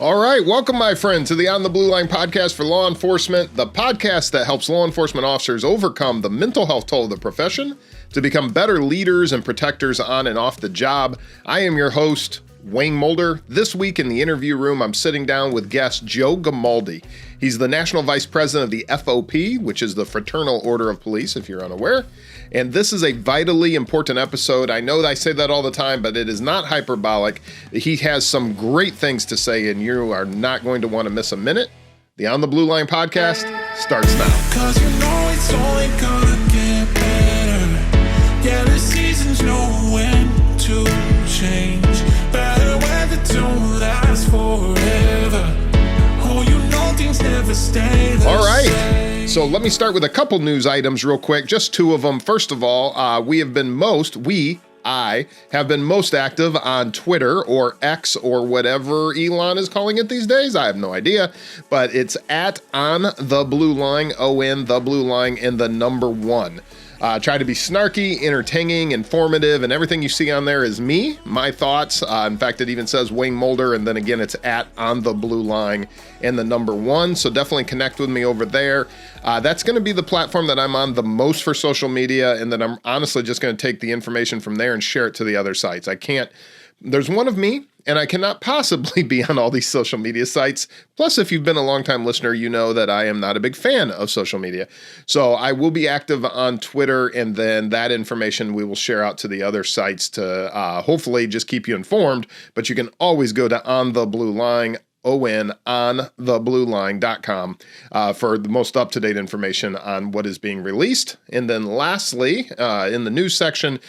All right, welcome, my friend, to the On the Blue Line podcast for law enforcement, the podcast that helps law enforcement officers overcome the mental health toll of the profession to become better leaders and protectors on and off the job. I am your host, Wayne Mulder. This week in the interview room, I'm sitting down with guest Joe Gamaldi. He's the National Vice President of the FOP, which is the Fraternal Order of Police, if you're unaware. And this is a vitally important episode. I know that I say that all the time, but it is not hyperbolic. He has some great things to say, and you are not going to want to miss a minute. The On the Blue Line podcast starts now. 'Cause you know it's only gonna get better. Yeah, the seasons know when to change. Better weather don't last forever. Oh, you know things never stay the same. All right. So let me start with a couple news items real quick, just two of them. First of all, I have been most active on Twitter or X or whatever Elon is calling it these days. I have no idea, but it's at On the Blue Line, ON the Blue Line, and the number 1. Try to be snarky, entertaining, informative, and everything you see on there is me, my thoughts. In fact, it even says Wayne Mulder, and then again, it's at On the Blue Line and the number 1. So definitely connect with me over there. That's going to be the platform that I'm on the most for social media, and then I'm honestly just going to take the information from there and share it to the other sites. There's one of me, and I cannot possibly be on all these social media sites. Plus, if you've been a longtime listener, you know that I am not a big fan of social media. So I will be active on Twitter, and then that information we will share out to the other sites to hopefully just keep you informed. But you can always go to On the Blue Line, ontheblueline.com for the most up-to-date information on what is being released. And then lastly, in the news section,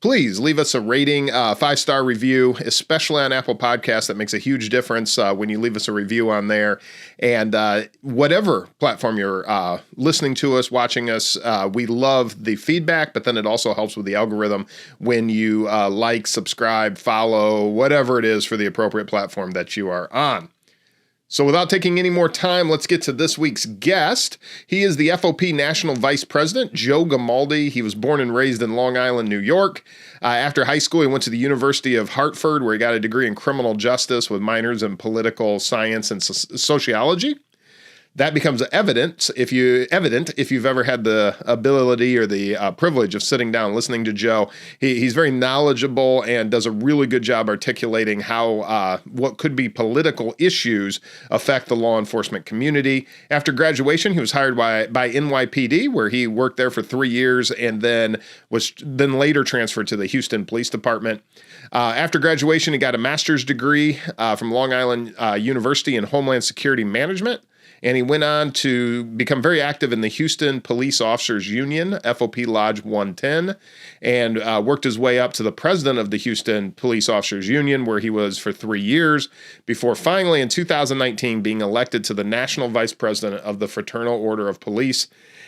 please leave us a rating, 5-star review, especially on Apple Podcasts. That makes a huge difference when you leave us a review on there. And whatever platform you're listening to us, watching us, we love the feedback, but then it also helps with the algorithm when you like, subscribe, follow, whatever it is for the appropriate platform that you are on. So without taking any more time, let's get to this week's guest. He is the FOP National Vice President, Joe Gamaldi. He was born and raised in Long Island, New York. After high school, he went to the University of Hartford, where he got a degree in criminal justice with minors in political science and sociology. That becomes evident if you've ever had the ability or the privilege of sitting down listening to Joe. He's very knowledgeable and does a really good job articulating how what could be political issues affect the law enforcement community. After graduation, he was hired by NYPD, where he worked there for 3 years, and then was later transferred to the Houston Police Department. After graduation, he got a master's degree from Long Island University in Homeland Security Management. And he went on to become very active in the Houston Police Officers Union, FOP Lodge 110, and worked his way up to the president of the Houston Police Officers Union, where he was for 3 years, before finally in 2019 being elected to the National Vice President of the Fraternal Order of Police.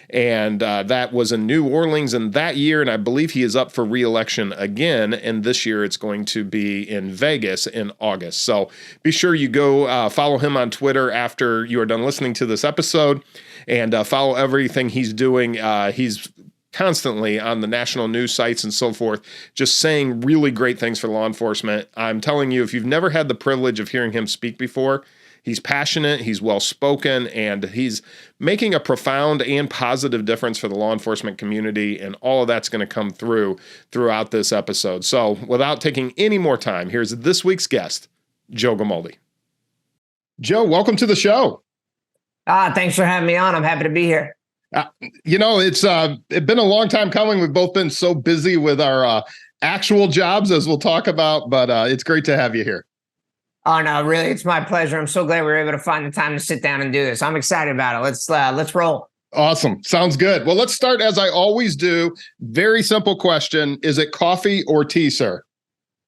And that was in New Orleans in that year, and I believe he is up for re-election again, and this year it's going to be in Vegas in August. So be sure you go follow him on Twitter after you are done listening to this episode, and follow everything he's doing. He's constantly on the national news sites and so forth, just saying really great things for law enforcement. I'm telling you, if you've never had the privilege of hearing him speak before, he's passionate, he's well-spoken, and he's making a profound and positive difference for the law enforcement community, and all of that's going to come throughout this episode. So without taking any more time, here's this week's guest, Joe Gamaldi. Joe, welcome to the show. Thanks for having me on. I'm happy to be here. It's been a long time coming. We've both been so busy with our actual jobs, as we'll talk about, but it's great to have you here. Oh, no, really, it's my pleasure. I'm so glad we were able to find the time to sit down and do this. I'm excited about it. Let's roll. Awesome. Sounds good. Well, let's start as I always do. Very simple question. Is it coffee or tea, sir?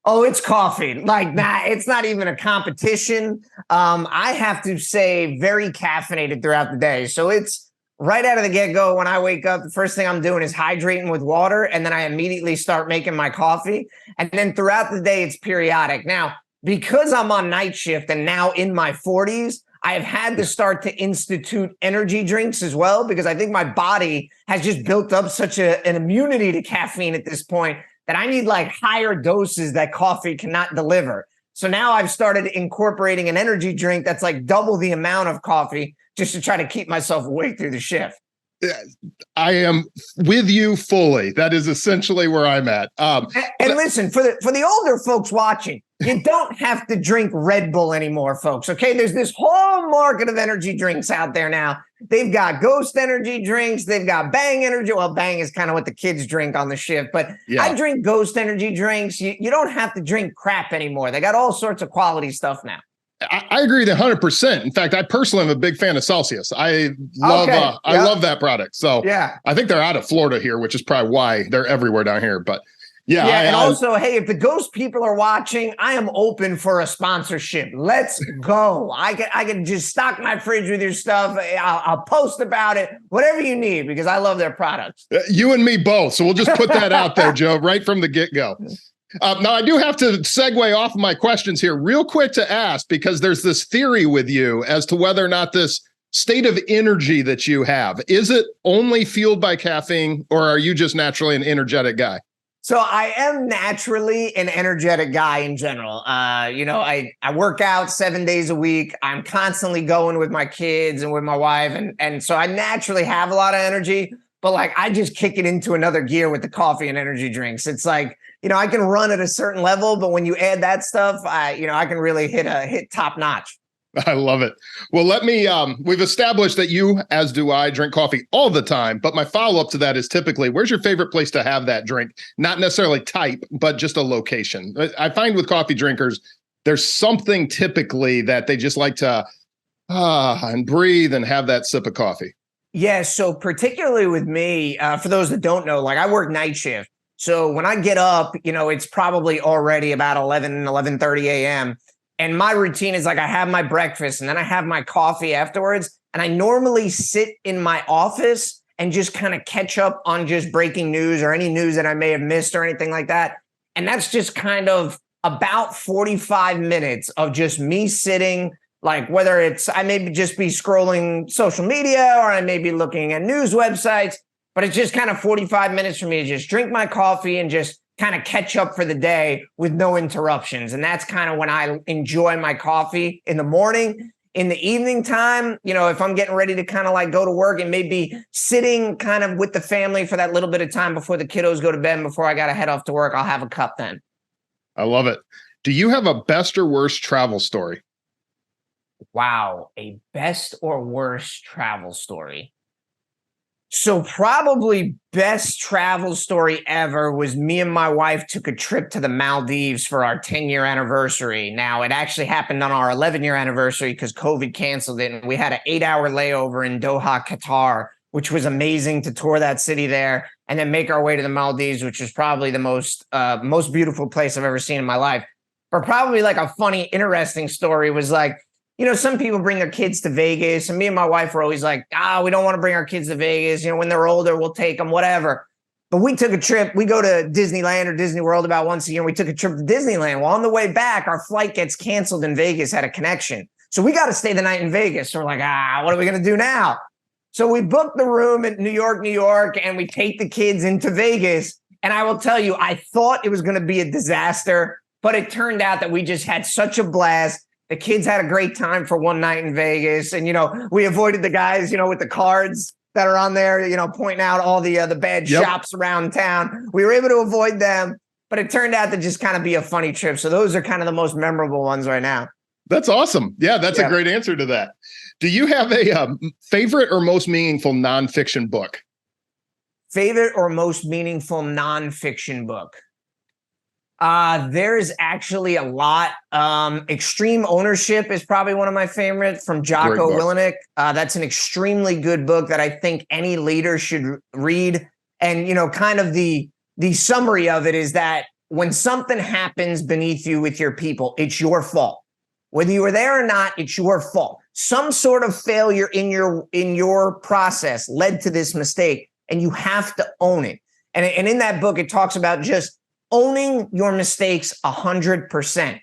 Oh, it's coffee. It's not even a competition. I have to say very caffeinated throughout the day. So it's right out of the get-go when I wake up, the first thing I'm doing is hydrating with water, and then I immediately start making my coffee. And then throughout the day, it's periodic. Now, because I'm on night shift and now in my 40s, I have had to start to institute energy drinks as well, because I think my body has just built up such an immunity to caffeine at this point that I need higher doses that coffee cannot deliver. So now I've started incorporating an energy drink that's like double the amount of coffee just to try to keep myself awake through the shift. I am with you fully. That is essentially where I'm at. And listen, for the older folks watching, you don't have to drink Red Bull anymore, folks. Okay, there's this whole market of energy drinks out there now. They've got Ghost energy drinks. They've got Bang energy. Well, Bang is kind of what the kids drink on the shift, but yeah. I drink Ghost energy drinks. You don't have to drink crap anymore. They got all sorts of quality stuff now. I agree with 100%. In fact, I personally am a big fan of Celsius. I love I love that product. So yeah, I think they're out of Florida here, which is probably why they're everywhere down here. But yeah. Also, hey, if the Ghost people are watching, I am open for a sponsorship. Let's go. I can just stock my fridge with your stuff. I'll post about it, whatever you need, because I love their products. You and me both. So we'll just put that out there, Joe, right from the get-go. Now, I do have to segue off of my questions here real quick to ask, because there's this theory with you as to whether or not this state of energy that you have, is it only fueled by caffeine, or are you just naturally an energetic guy? So I am naturally an energetic guy in general. I work out 7 days a week. I'm constantly going with my kids and with my wife. And so I naturally have a lot of energy, but like I just kick it into another gear with the coffee and energy drinks. It's like, I can run at a certain level, but when you add that stuff, I can really hit top notch. I love it. Well, we've established that you, as do I, drink coffee all the time. But my follow-up to that is typically, where's your favorite place to have that drink? Not necessarily type, but just a location. I find with coffee drinkers, there's something typically that they just like to and breathe and have that sip of coffee. Yeah. So particularly with me, for those that don't know, like I work night shift. So when I get up, it's probably already about 11:30 a.m. And my routine is like I have my breakfast and then I have my coffee afterwards. And I normally sit in my office and just kind of catch up on just breaking news or any news that I may have missed or anything like that. And that's just kind of about 45 minutes of just me sitting, like whether it's I may just be scrolling social media or I may be looking at news websites, but it's just kind of 45 minutes for me to just drink my coffee and just kind of catch up for the day with no interruptions. And that's kind of when I enjoy my coffee in the morning. In the evening time, if I'm getting ready to kind of like go to work and maybe sitting kind of with the family for that little bit of time before the kiddos go to bed, before I got to head off to work, I'll have a cup then. I love it. Do you have a best or worst travel story? Wow. A best or worst travel story. So probably best travel story ever was me and my wife took a trip to the Maldives for our 10-year anniversary. Now, it actually happened on our 11-year anniversary because COVID canceled it. And we had an 8-hour layover in Doha, Qatar, which was amazing to tour that city there and then make our way to the Maldives, which is probably the most beautiful place I've ever seen in my life. But probably like a funny, interesting story was like, some people bring their kids to Vegas, and me and my wife were always like, we don't want to bring our kids to Vegas. When they're older, we'll take them, whatever. But we took a trip. We go to Disneyland or Disney World about once a year. And we took a trip to Disneyland. Well, on the way back, our flight gets canceled in Vegas, had a connection. So we got to stay the night in Vegas. So we're like, what are we going to do now? So we booked the room at New York, and we take the kids into Vegas. And I will tell you, I thought it was going to be a disaster, but it turned out that we just had such a blast. The kids had a great time for one night in Vegas. And, we avoided the guys, with the cards that are on there, pointing out all the bad shops around town. We were able to avoid them, but it turned out to just kind of be a funny trip. So those are kind of the most memorable ones right now. That's awesome. Yeah, that's a great answer to that. Do you have a favorite or most meaningful nonfiction book? Favorite or most meaningful nonfiction book? There's actually a lot. Extreme Ownership is probably one of my favorites from Jocko Willink. That's an extremely good book that I think any leader should read. And, kind of the summary of it is that when something happens beneath you with your people, it's your fault. Whether you were there or not, it's your fault. Some sort of failure in your process led to this mistake, and you have to own it. And in that book, it talks about just owning your mistakes 100%.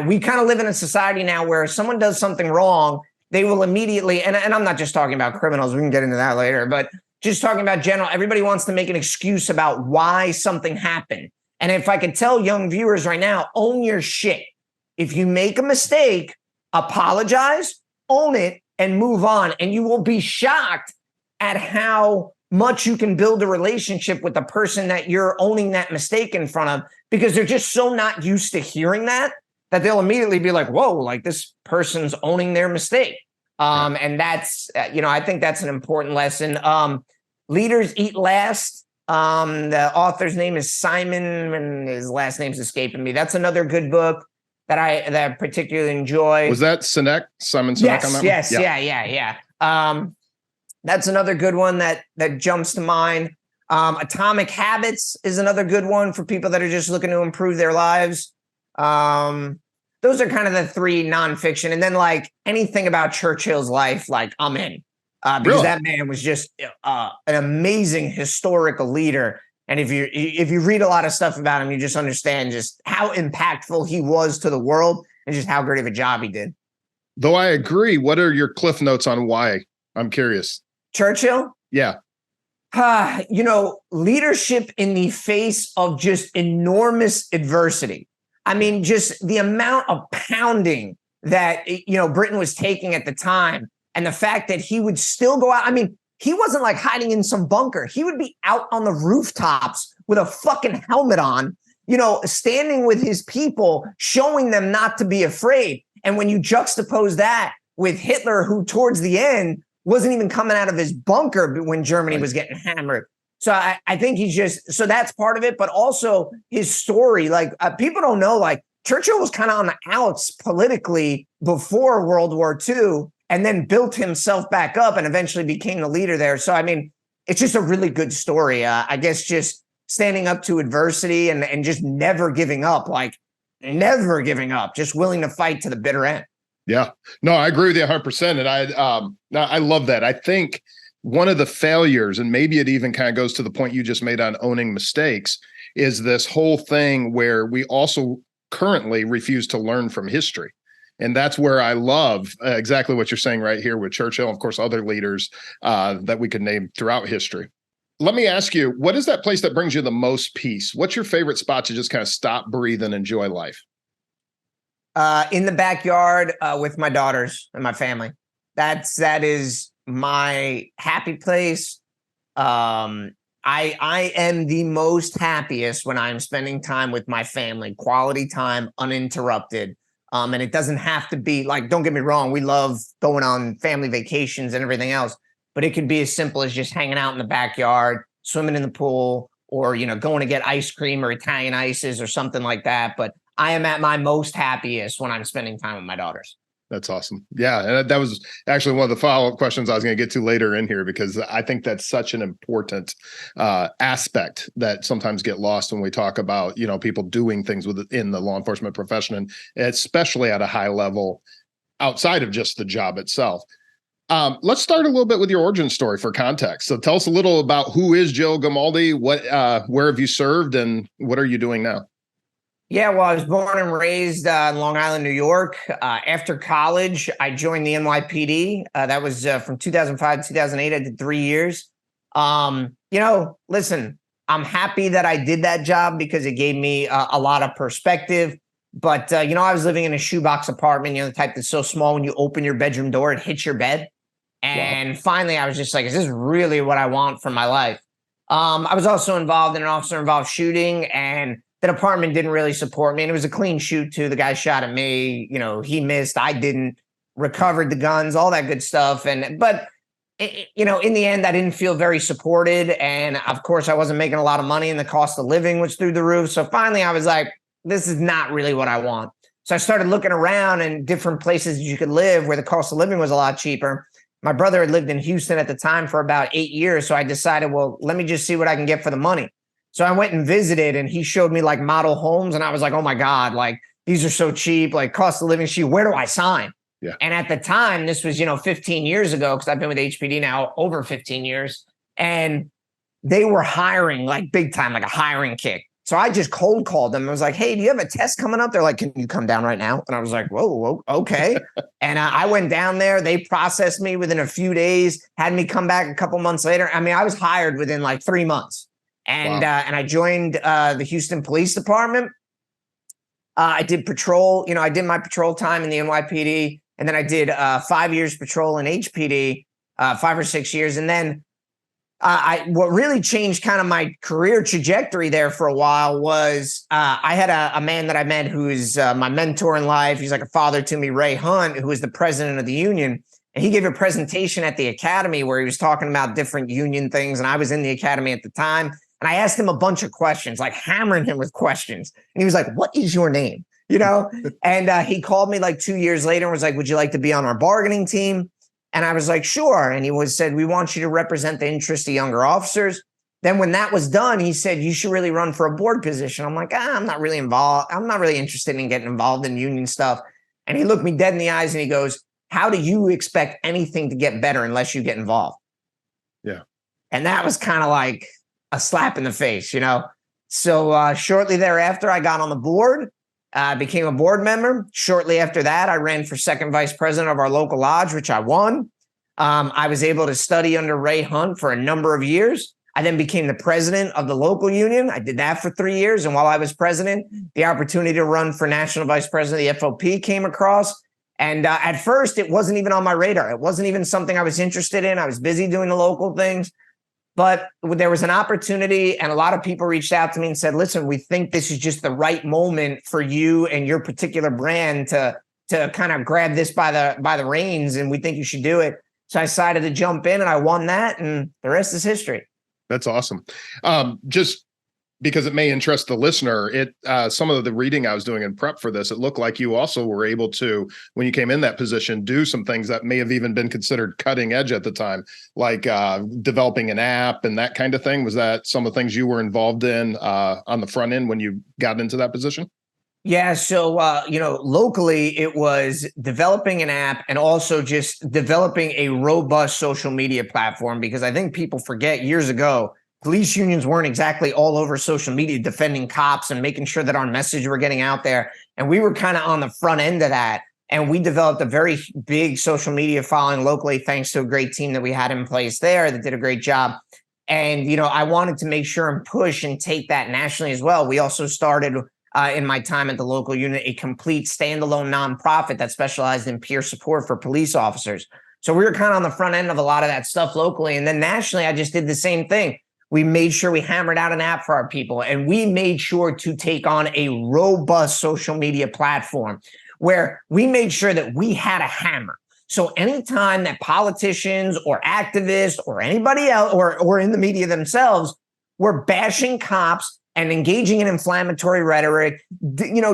We kind of live in a society now where if someone does something wrong, they will immediately, and I'm not just talking about criminals, we can get into that later, but just talking about general, everybody wants to make an excuse about why something happened. And if I could tell young viewers right now, own your shit. if you make a mistake, apologize, own it, and move on. And you will be shocked at how much you can build a relationship with the person that you're owning that mistake in front of, because they're just so not used to hearing that they'll immediately be like, whoa, like this person's owning their mistake. And that's, I think that's an important lesson. Leaders Eat Last. The author's name is Simon, and his last name's escaping me. That's another good book that I particularly enjoy. Was that Sinek? Simon Sinek on that one? Yes, yeah. That's another good one that jumps to mind. Atomic Habits is another good one for people that are just looking to improve their lives. Those are kind of the three nonfiction. And then like anything about Churchill's life, like I'm in. Because that man was just an amazing historical leader. And if you read a lot of stuff about him, you just understand just how impactful he was to the world and just how great of a job he did. Though I agree, what are your cliff notes on why? I'm curious. Churchill? Yeah. Leadership in the face of just enormous adversity. I mean, just the amount of pounding that, Britain was taking at the time, and the fact that he would still go out. I mean, he wasn't like hiding in some bunker. He would be out on the rooftops with a fucking helmet on, standing with his people, showing them not to be afraid. And when you juxtapose that with Hitler, who towards the end wasn't even coming out of his bunker when Germany was getting hammered. So I think so that's part of it, but also his story. Like people don't know, like Churchill was kind of on the outs politically before World War II, and then built himself back up and eventually became the leader there. So, I mean, it's just a really good story. I guess just standing up to adversity and just never giving up, just willing to fight to the bitter end. Yeah, no, I agree with you 100%. And I love that. I think one of the failures, and maybe it even kind of goes to the point you just made on owning mistakes, is this whole thing where we also currently refuse to learn from history. And that's where I love exactly what you're saying right here with Churchill, and of course, other leaders that we could name throughout history. Let me ask you, what is that place that brings you the most peace? What's your favorite spot to just kind of stop, breathe, and enjoy life? In the backyard with my daughters and my family. That is my happy place. I am the most happiest when I'm spending time with my family, quality time, uninterrupted. And it doesn't have to be like, don't get me wrong, we love going on family vacations and everything else, but it could be as simple as just hanging out in the backyard, swimming in the pool, or, going to get ice cream or Italian ices or something like that. But I am at my most happiest when I'm spending time with my daughters. That's awesome. Yeah. And that was actually one of the follow-up questions I was going to get to later in here, because I think that's such an important aspect that sometimes get lost when we talk about, people doing things within the law enforcement profession, and especially at a high level outside of just the job itself. Let's start a little bit with your origin story for context. So tell us a little about who is Joe Gamaldi, where have you served, and what are you doing now? Yeah, well, I was born and raised in Long Island, New York. After college, I joined the NYPD. That was from 2005 to 2008. I did 3 years. Listen, I'm happy that I did that job because it gave me a lot of perspective. But, I was living in a shoebox apartment, the type that's so small when you open your bedroom door, it hits your bed. And Finally, I was just like, is this really what I want for my life? I was also involved in an officer-involved shooting, and the department didn't really support me. And it was a clean shoot, too. The guy shot at me. He missed. I didn't. Recovered the guns, all that good stuff. But in the end, I didn't feel very supported. And, of course, I wasn't making a lot of money, and the cost of living was through the roof. So finally, I was like, this is not really what I want. So I started looking around in different places you could live where the cost of living was a lot cheaper. My brother had lived in Houston at the time for about 8 years. So I decided, well, let me just see what I can get for the money. So I went and visited, and he showed me like model homes. And I was like, oh my God, like these are so cheap, like cost of living cheap. Where do I sign? Yeah. And at the time, this was, 15 years ago, because I've been with HPD now over 15 years. And they were hiring like big time, like a hiring kick. So I just cold called them. I was like, hey, do you have a test coming up? They're like, can you come down right now? And I was like, whoa, okay. And I went down there. They processed me within a few days, had me come back a couple months later. I mean, I was hired within like 3 months. And I joined the Houston Police Department. I did patrol. I did my patrol time in the NYPD, and then I did 5 years patrol in HPD, 5 or 6 years, and then what really changed kind of my career trajectory there for a while was I had a man that I met who is my mentor in life. He's like a father to me, Ray Hunt, who is the president of the union. And he gave a presentation at the academy where he was talking about different union things. And I was in the academy at the time. And I asked him a bunch of questions, like hammering him with questions. And he was like, "What is your name?" And he called me like 2 years later and was like, "Would you like to be on our bargaining team?" And I was like, "Sure." And he said, "We want you to represent the interests of younger officers." Then when that was done, he said, "You should really run for a board position." I'm like, I'm not really involved. I'm not really interested in getting involved in union stuff. And he looked me dead in the eyes and he goes, "How do you expect anything to get better unless you get involved?" Yeah. And that was kind of like a slap in the face, So shortly thereafter, I got on the board. Became a board member. Shortly after that, I ran for second vice president of our local lodge, which I won. I was able to study under Ray Hunt for a number of years. I then became the president of the local union. I did that for 3 years. And while I was president, the opportunity to run for national vice president of the FOP came across. And at first, it wasn't even on my radar. It wasn't even something I was interested in. I was busy doing the local things. But there was an opportunity, and a lot of people reached out to me and said, "Listen, we think this is just the right moment for you and your particular brand to kind of grab this by the reins, and we think you should do it." So I decided to jump in, and I won that, and the rest is history. That's awesome. Just because it may interest the listener, some of the reading I was doing in prep for this, it looked like you also were able to, when you came in that position, do some things that may have even been considered cutting edge at the time, like developing an app and that kind of thing. Was that some of the things you were involved in on the front end when you got into that position? Yeah. So, locally, it was developing an app and also just developing a robust social media platform, because I think people forget years ago, police unions weren't exactly all over social media defending cops and making sure that our message were getting out there. And we were kind of on the front end of that. And we developed a very big social media following locally, thanks to a great team that we had in place there that did a great job. And, I wanted to make sure and push and take that nationally as well. We also started in my time at the local unit, a complete standalone nonprofit that specialized in peer support for police officers. So we were kind of on the front end of a lot of that stuff locally. And then nationally, I just did the same thing. We made sure we hammered out an app for our people, and we made sure to take on a robust social media platform where we made sure that we had a hammer. So anytime that politicians or activists or anybody else or in the media themselves were bashing cops and engaging in inflammatory rhetoric,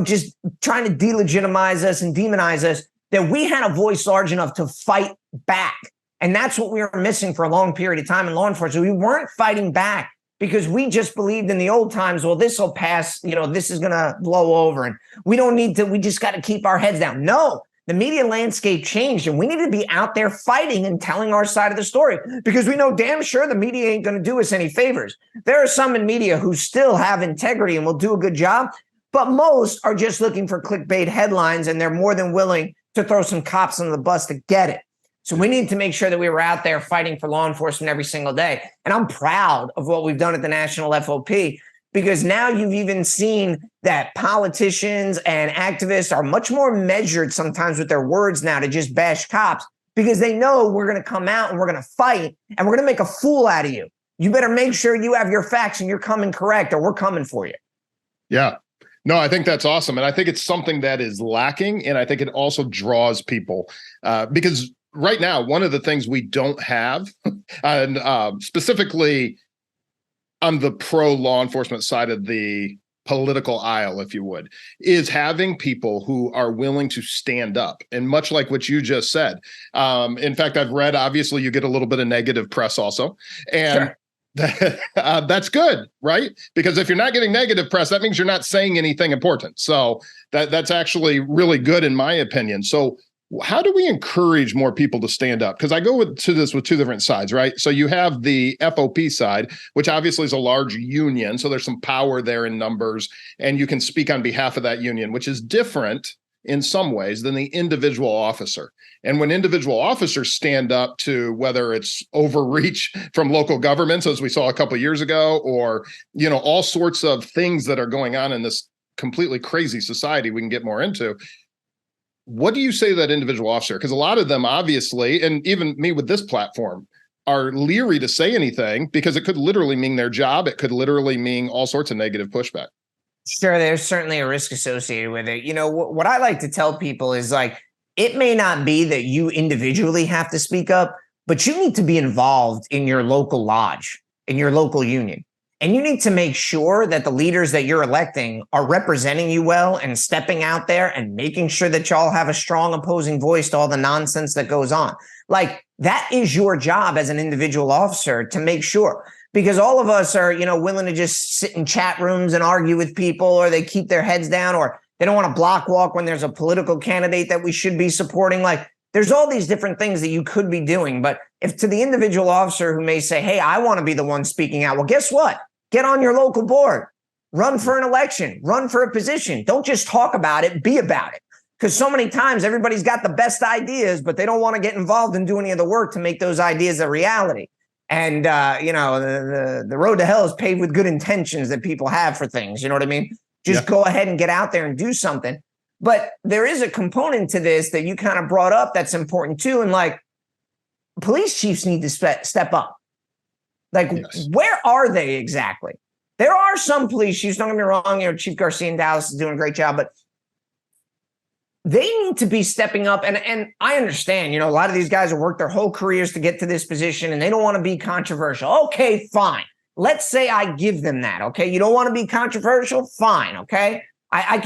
just trying to delegitimize us and demonize us, that we had a voice large enough to fight back. And that's what we were missing for a long period of time in law enforcement. We weren't fighting back because we just believed in the old times, well, this will pass, this is going to blow over and we don't need to, we just got to keep our heads down. No, the media landscape changed and we need to be out there fighting and telling our side of the story, because we know damn sure the media ain't going to do us any favors. There are some in media who still have integrity and will do a good job, but most are just looking for clickbait headlines, and they're more than willing to throw some cops on the bus to get it. So we need to make sure that we were out there fighting for law enforcement every single day. And I'm proud of what we've done at the National FOP, because now you've even seen that politicians and activists are much more measured sometimes with their words now to just bash cops, because they know we're going to come out and we're going to fight and we're going to make a fool out of you. You better make sure you have your facts and you're coming correct, or we're coming for you. Yeah. No, I think that's awesome. And I think it's something that is lacking. And I think it also draws people because right now, one of the things we don't have, and specifically on the pro law enforcement side of the political aisle, if you would, is having people who are willing to stand up. And much like what you just said, in fact, I've read, obviously, you get a little bit of negative press also. And sure. That's good, right? Because if you're not getting negative press, that means you're not saying anything important. So that's actually really good, in my opinion. So how do we encourage more people to stand up? Because I go to this with two different sides, right? So you have the FOP side, which obviously is a large union. So there's some power there in numbers, and you can speak on behalf of that union, which is different in some ways than the individual officer. And when individual officers stand up to whether it's overreach from local governments, as we saw a couple of years ago, or, all sorts of things that are going on in this completely crazy society we can get more into. What do you say to that individual officer? Because a lot of them, obviously, and even me with this platform, are leery to say anything because it could literally mean their job. It could literally mean all sorts of negative pushback. Sure, there's certainly a risk associated with it. What I like to tell people is like, it may not be that you individually have to speak up, but you need to be involved in your local lodge, in your local union. And you need to make sure that the leaders that you're electing are representing you well and stepping out there and making sure that y'all have a strong opposing voice to all the nonsense that goes on. Like, that is your job as an individual officer to make sure, because all of us are, willing to just sit in chat rooms and argue with people, or they keep their heads down, or they don't want to block walk when there's a political candidate that we should be supporting. Like, there's all these different things that you could be doing. But if to the individual officer who may say, hey, I want to be the one speaking out, well, guess what? Get on your local board, run for an election, run for a position. Don't just talk about it, be about it. Because so many times everybody's got the best ideas, but they don't want to get involved and do any of the work to make those ideas a reality. And, the road to hell is paved with good intentions that people have for things. You know what I mean? Just go ahead and get out there and do something. But there is a component to this that you kind of brought up that's important too. And like, police chiefs need to step up. Like, where are they exactly? There are some police chiefs, don't get me wrong, Chief Garcia in Dallas is doing a great job, but they need to be stepping up. And I understand, a lot of these guys have worked their whole careers to get to this position and they don't want to be controversial. Okay, fine. Let's say I give them that. Okay. You don't want to be controversial? Fine. Okay. I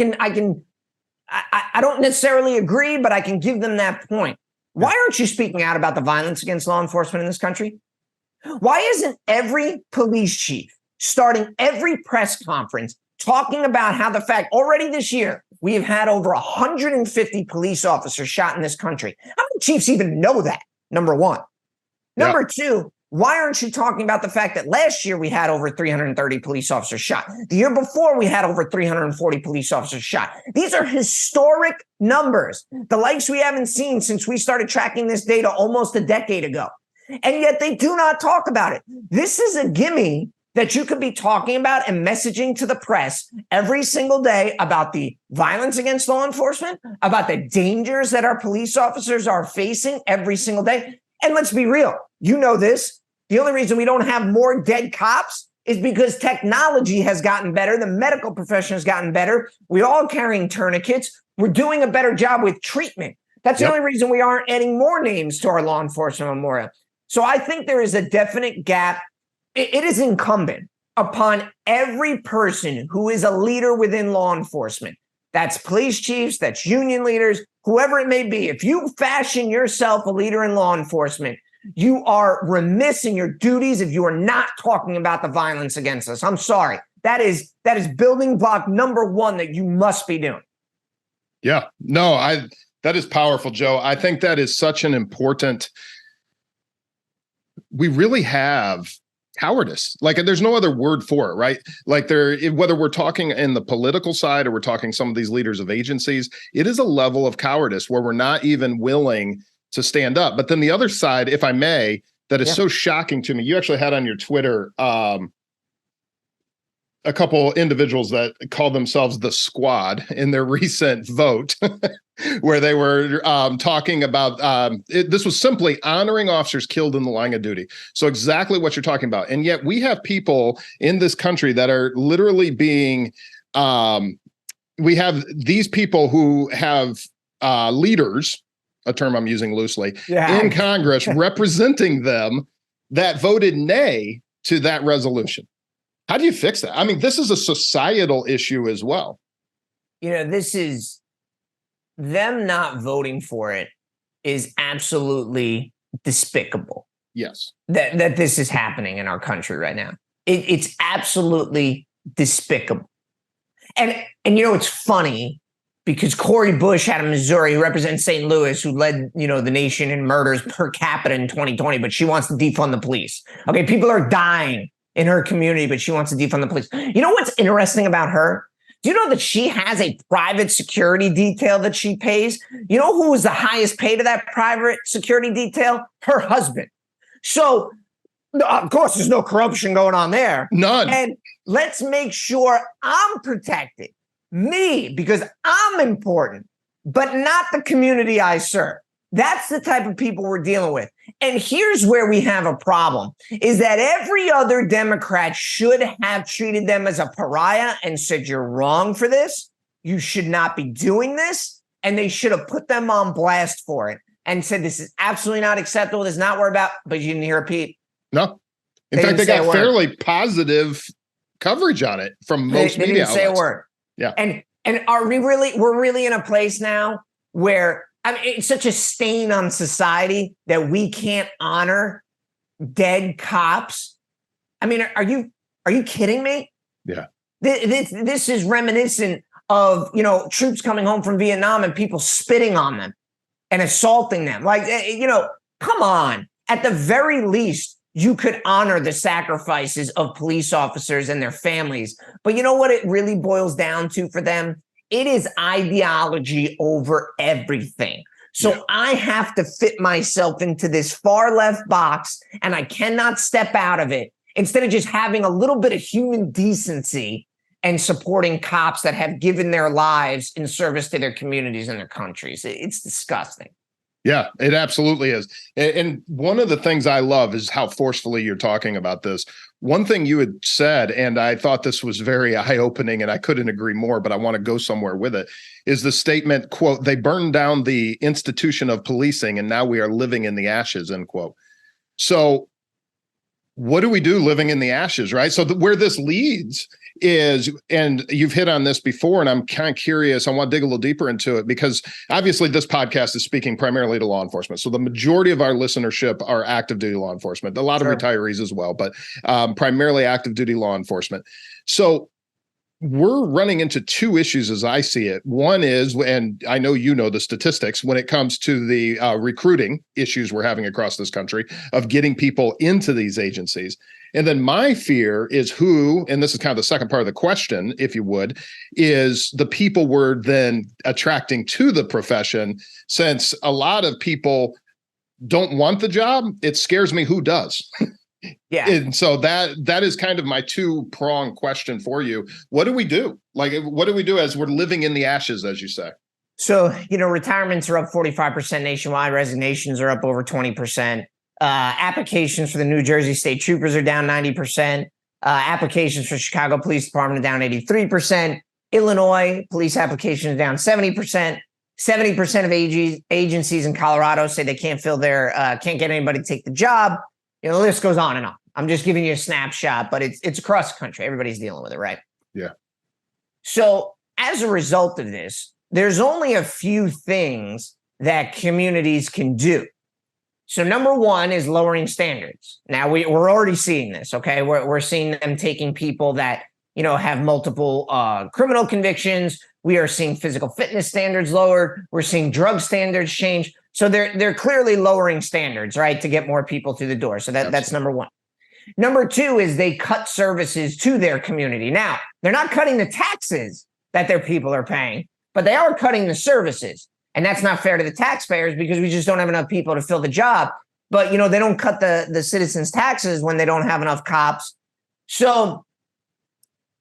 don't necessarily agree, but I can give them that point. Why aren't you speaking out about the violence against law enforcement in this country? Why isn't every police chief starting every press conference talking about how the fact already this year, we have had over 150 police officers shot in this country? How many chiefs even know that? Number one. Number two, why aren't you talking about the fact that last year we had over 330 police officers shot? The year before we had over 340 police officers shot. These are historic numbers, the likes we haven't seen since we started tracking this data almost a decade ago. And yet they do not talk about it. This is a gimme that you could be talking about and messaging to the press every single day about the violence against law enforcement, about the dangers that our police officers are facing every single day. And let's be real. You know this. The only reason we don't have more dead cops is because technology has gotten better. The medical profession has gotten better. We're all carrying tourniquets. We're doing a better job with treatment. That's the only reason we aren't adding more names to our law enforcement memorial. So I think there is a definite gap. It is incumbent upon every person who is a leader within law enforcement. That's police chiefs, that's union leaders, whoever it may be. If you fashion yourself a leader in law enforcement, you are remiss in your duties if you are not talking about the violence against us. I'm sorry. That is building block number one that you must be doing. Yeah, no, that is powerful, Joe. I think that is such an important. We really have cowardice. Like, there's no other word for it, right? Like, whether we're talking in the political side or we're talking some of these leaders of agencies, it is a level of cowardice where we're not even willing to stand up. But then the other side, if I may, that is so shocking to me. You actually had on your Twitter a couple individuals that call themselves the Squad in their recent vote, where they were talking about this was simply honoring officers killed in the line of duty. So exactly what you're talking about. And yet we have people in this country that are literally being we have these people who have leaders, a term I'm using loosely, in Congress representing them that voted nay to that resolution. How do you fix that? I mean, this is a societal issue as well. This is them not voting for it is absolutely despicable. Yes. That this is happening in our country right now. It's absolutely despicable. And it's funny because Cori Bush out of Missouri, who represents St. Louis, who led, the nation in murders per capita in 2020, but she wants to defund the police. Okay, people are dying in her community, but she wants to defund the police. You know what's interesting about her? Do you know that she has a private security detail that she pays? You know who was the highest paid of that private security detail? Her husband. So, of course, there's no corruption going on there. None. And let's make sure I'm protected. me because I'm important, but not the community I serve. That's the type of people we're dealing with. And here's where we have a problem is that every other Democrat should have treated them as a pariah and said, you're wrong for this. You should not be doing this. And they should have put them on blast for it and said, this is absolutely not acceptable. This is not what we're about. But you didn't hear a peep. No. In fact, they got fairly positive coverage on it from most media outlets. They didn't say a word. Yeah. And are we're really in a place now where, I mean, it's such a stain on society that we can't honor dead cops. I mean, are you kidding me? Yeah. This is reminiscent of, troops coming home from Vietnam and people spitting on them and assaulting them. Like, come on. At the very least, you could honor the sacrifices of police officers and their families. But you know what it really boils down to for them? It is ideology over everything. So I have to fit myself into this far left box and I cannot step out of it instead of just having a little bit of human decency and supporting cops that have given their lives in service to their communities and their countries. It's disgusting. Yeah, it absolutely is. And one of the things I love is how forcefully you're talking about this. One thing you had said, and I thought this was very eye-opening, and I couldn't agree more, but I want to go somewhere with it, is the statement, quote, they burned down the institution of policing, and now we are living in the ashes, end quote. So what do we do living in the ashes, right? So where this leads is, and you've hit on this before, and I'm kind of curious, I want to dig a little deeper into it, because obviously this podcast is speaking primarily to law enforcement. So the majority of our listenership are active duty law enforcement, a lot of retirees as well, but primarily active duty law enforcement. So we're running into two issues as I see it. One is, and I know you know the statistics, when it comes to the recruiting issues we're having across this country of getting people into these agencies. And then my fear is who, and this is kind of the second part of the question, if you would, is the people we're then attracting to the profession. Since a lot of people don't want the job, it scares me who does. Yeah. And so that is kind of my two-pronged question for you. What do we do? Like, what do we do as we're living in the ashes, as you say? So, retirements are up 45% nationwide. Resignations are up over 20%. Applications for the New Jersey State Troopers are down 90%. Applications for Chicago Police Department are down 83%. Illinois police applications are down 70%. 70% of agencies in Colorado say they can't can't get anybody to take the job. The list goes on and on. I'm just giving you a snapshot, but it's across the country. Everybody's dealing with it, right? Yeah. So as a result of this, there's only a few things that communities can do. So number one is lowering standards. Now we're already seeing this, okay? We're seeing them taking people that, have multiple criminal convictions. We are seeing physical fitness standards lowered. We're seeing drug standards change. So they're clearly lowering standards, right, to get more people through the door. So that's number one. Number two is they cut services to their community. Now, they're not cutting the taxes that their people are paying, but they are cutting the services. And that's not fair to the taxpayers because we just don't have enough people to fill the job. But, they don't cut the citizens' taxes when they don't have enough cops. So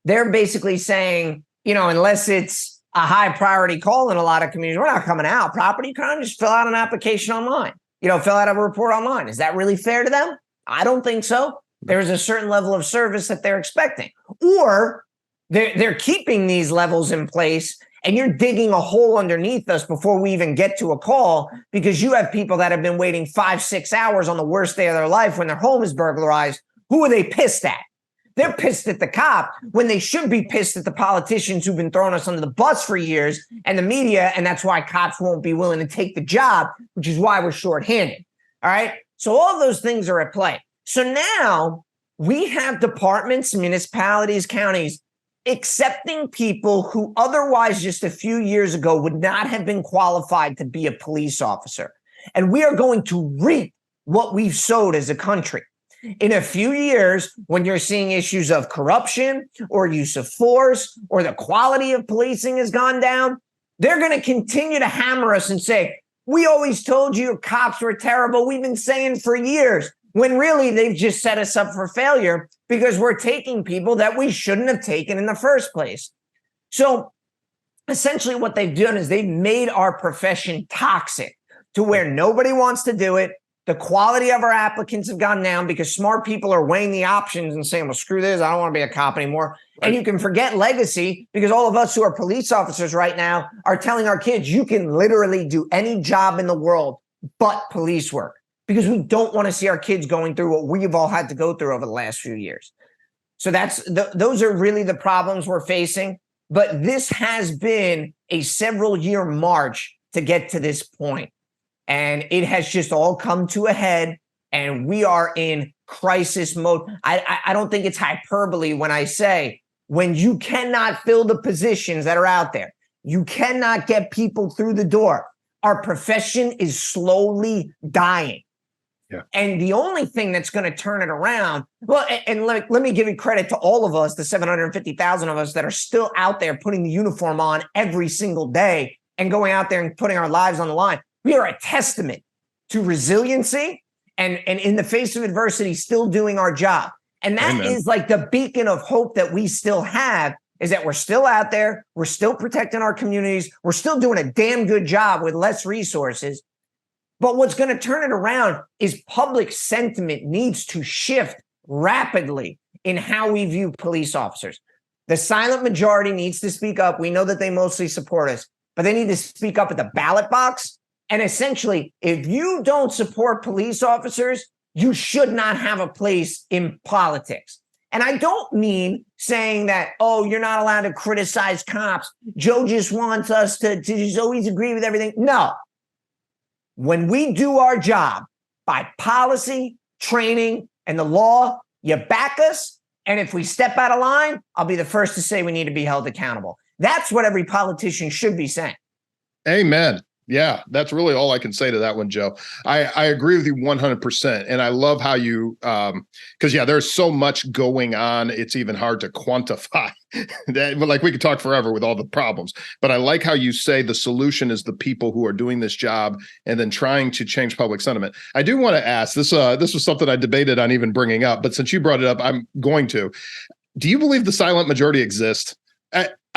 they're basically saying, unless it's a high priority call in a lot of communities, we're not coming out. Property crime, just fill out an application online, fill out a report online. Is that really fair to them? I don't think so. There's a certain level of service that they're expecting, or they're keeping these levels in place and you're digging a hole underneath us before we even get to a call because you have people that have been waiting 5-6 hours on the worst day of their life when their home is burglarized. Who are they pissed at? They're pissed at the cop when they should be pissed at the politicians who've been throwing us under the bus for years and the media. And that's why cops won't be willing to take the job, which is why we're shorthanded. All right. So all those things are at play. So now we have departments, municipalities, counties accepting people who otherwise just a few years ago would not have been qualified to be a police officer. And we are going to reap what we've sowed as a country. In a few years, when you're seeing issues of corruption or use of force or the quality of policing has gone down, they're going to continue to hammer us and say, we always told you cops were terrible. We've been saying for years, when really they've just set us up for failure because we're taking people that we shouldn't have taken in the first place. So essentially what they've done is they've made our profession toxic to where nobody wants to do it. The quality of our applicants have gone down because smart people are weighing the options and saying, well, screw this, I don't want to be a cop anymore. Right. And you can forget legacy because all of us who are police officers right now are telling our kids, you can literally do any job in the world but police work, because we don't want to see our kids going through what we've all had to go through over the last few years. So those are really the problems we're facing. But this has been a several-year march to get to this point. And it has just all come to a head, and we are in crisis mode. I don't think it's hyperbole when I say, when you cannot fill the positions that are out there, you cannot get people through the door. Our profession is slowly dying. Yeah. And the only thing that's going to turn it around, well, and let me give you credit to all of us, the 750,000 of us that are still out there putting the uniform on every single day and going out there and putting our lives on the line. We are a testament to resiliency and in the face of adversity, still doing our job. And that Amen. Is like the beacon of hope that we still have, is that we're still out there. We're still protecting our communities. We're still doing a damn good job with less resources. But what's going to turn it around is public sentiment needs to shift rapidly in how we view police officers. The silent majority needs to speak up. We know that they mostly support us, but they need to speak up at the ballot box. And essentially, if you don't support police officers, you should not have a place in politics. And I don't mean saying that, oh, you're not allowed to criticize cops. Joe just wants us to just always agree with everything. No. When we do our job by policy, training, and the law, you back us. And if we step out of line, I'll be the first to say we need to be held accountable. That's what every politician should be saying. Amen. Yeah, that's really all I can say to that one, Joe. I agree with you 100%. And I love how you, because, yeah, there's so much going on. It's even hard to quantify that. Like, we could talk forever with all the problems. But I like how you say the solution is the people who are doing this job and then trying to change public sentiment. I do want to ask this. This was something I debated on even bringing up. But since you brought it up, I'm going to. Do you believe the silent majority exists?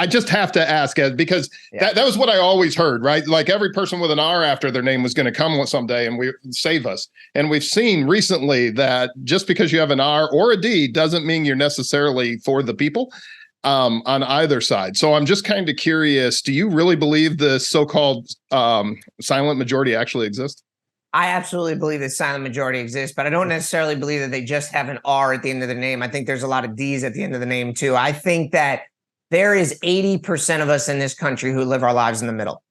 I just have to ask, because that was what I always heard, right? Like every person with an R after their name was going to come someday and save us. And we've seen recently that just because you have an R or a D doesn't mean you're necessarily for the people on either side. So I'm just kind of curious, do you really believe the so-called silent majority actually exists? I absolutely believe that silent majority exists, but I don't necessarily believe that they just have an R at the end of the name. I think there's a lot of D's at the end of the name too. I think that there is 80% of us in this country who live our lives in the middle.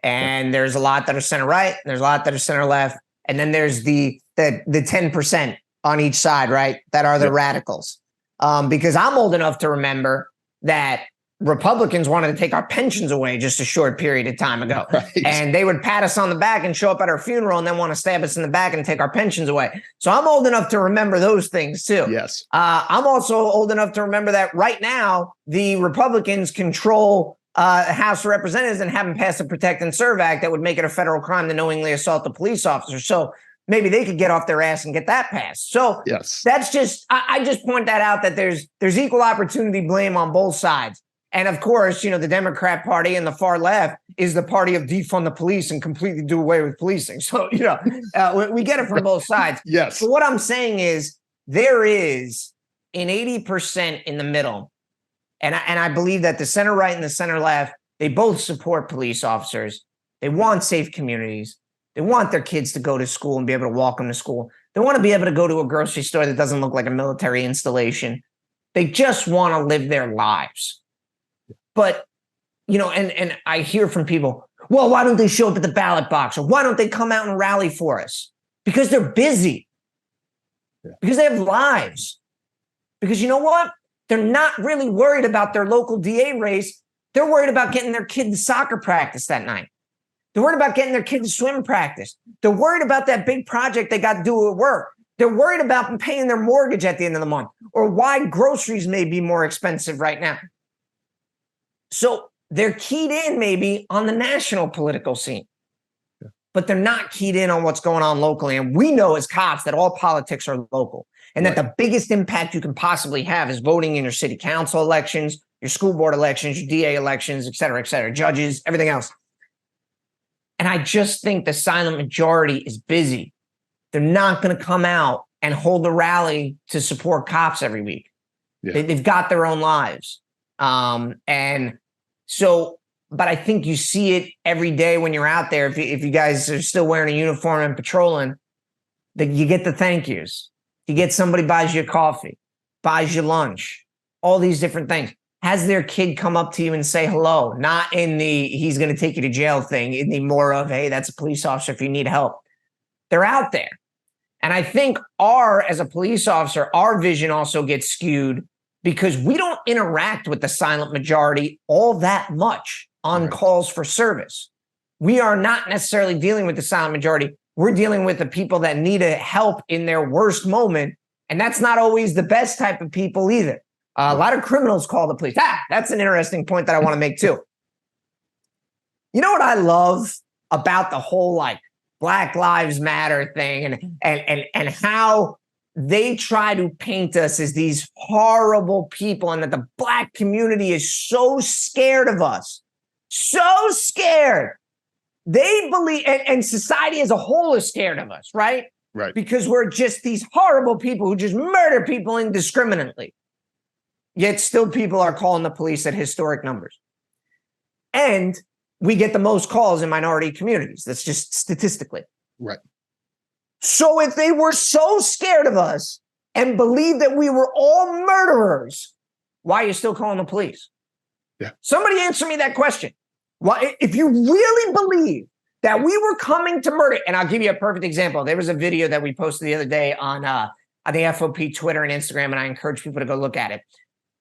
And there's a lot that are center right. There's a lot that are center left. And then there's the 10% on each side, right? That are the radicals. Because I'm old enough to remember that Republicans wanted to take our pensions away just a short period of time ago. Right. And they would pat us on the back and show up at our funeral and then want to stab us in the back and take our pensions away. So I'm old enough to remember those things too. Yes. I'm also old enough to remember that right now, the Republicans control House of Representatives and haven't passed the Protect and Serve Act that would make it a federal crime to knowingly assault a police officer. So maybe they could get off their ass and get that passed. So yes, that's just, I just point that out, that there's equal opportunity blame on both sides. And of course, the Democrat Party and the far left is the party of defund the police and completely do away with policing. So, we get it from both sides. Yes. So what I'm saying is there is an 80% in the middle. And I believe that the center right and the center left, they both support police officers. They want safe communities. They want their kids to go to school and be able to walk them to school. They want to be able to go to a grocery store that doesn't look like a military installation. They just want to live their lives. But, and I hear from people, well, why don't they show up at the ballot box? Or why don't they come out and rally for us? Because they're busy. Yeah. Because they have lives. Because you know what? They're not really worried about their local DA race. They're worried about getting their kid to soccer practice that night. They're worried about getting their kid to swim practice. They're worried about that big project they got to do at work. They're worried about paying their mortgage at the end of the month, or why groceries may be more expensive right now. So they're keyed in maybe on the national political scene, but they're not keyed in on what's going on locally. And we know as cops that all politics are local, and that the biggest impact you can possibly have is voting in your city council elections, your school board elections, your DA elections, et cetera, judges, everything else. And I just think the silent majority is busy. They're not going to come out and hold a rally to support cops every week. Yeah. They've got their own lives. And so, but I think you see it every day when you're out there. If you guys are still wearing a uniform and patrolling, that you get the thank yous. You get somebody buys you a coffee, buys you lunch, all these different things. Has their kid come up to you and say hello, not in the he's going to take you to jail thing, in the more of, hey, that's a police officer if you need help. They're out there. And I think as a police officer, our vision also gets skewed because we don't interact with the silent majority all that much on calls for service. We are not necessarily dealing with the silent majority. We're dealing with the people that need help in their worst moment. And that's not always the best type of people either. A lot of criminals call the police. That's an interesting point that I want to make too. You know what I love about the whole Black Lives Matter thing and how they try to paint us as these horrible people and that the Black community is so scared of us. So scared. They believe, and society as a whole is scared of us, right? Right. Because we're just these horrible people who just murder people indiscriminately. Yet still people are calling the police at historic numbers. And we get the most calls in minority communities. That's just statistically. Right. So if they were so scared of us and believed that we were all murderers, why are you still calling the police? Yeah. Somebody answer me that question. Why, if you really believe that we were coming to murder, and I'll give you a perfect example. There was a video that we posted the other day on the FOP Twitter and Instagram, and I encourage people to go look at it.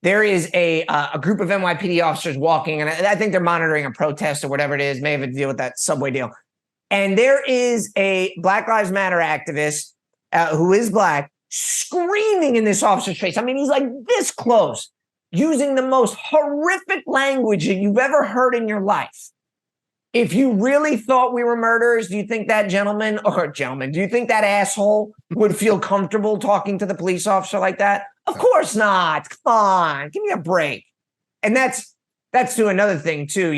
There is a group of NYPD officers walking, and I think they're monitoring a protest or whatever it is, may have to deal with that subway deal. And there is a Black Lives Matter activist who is Black screaming in this officer's face. I mean, he's like this close, using the most horrific language that you've ever heard in your life. If you really thought we were murderers, do you think that do you think that asshole would feel comfortable talking to the police officer like that? Of course not. Come on, give me a break. And that's to another thing too.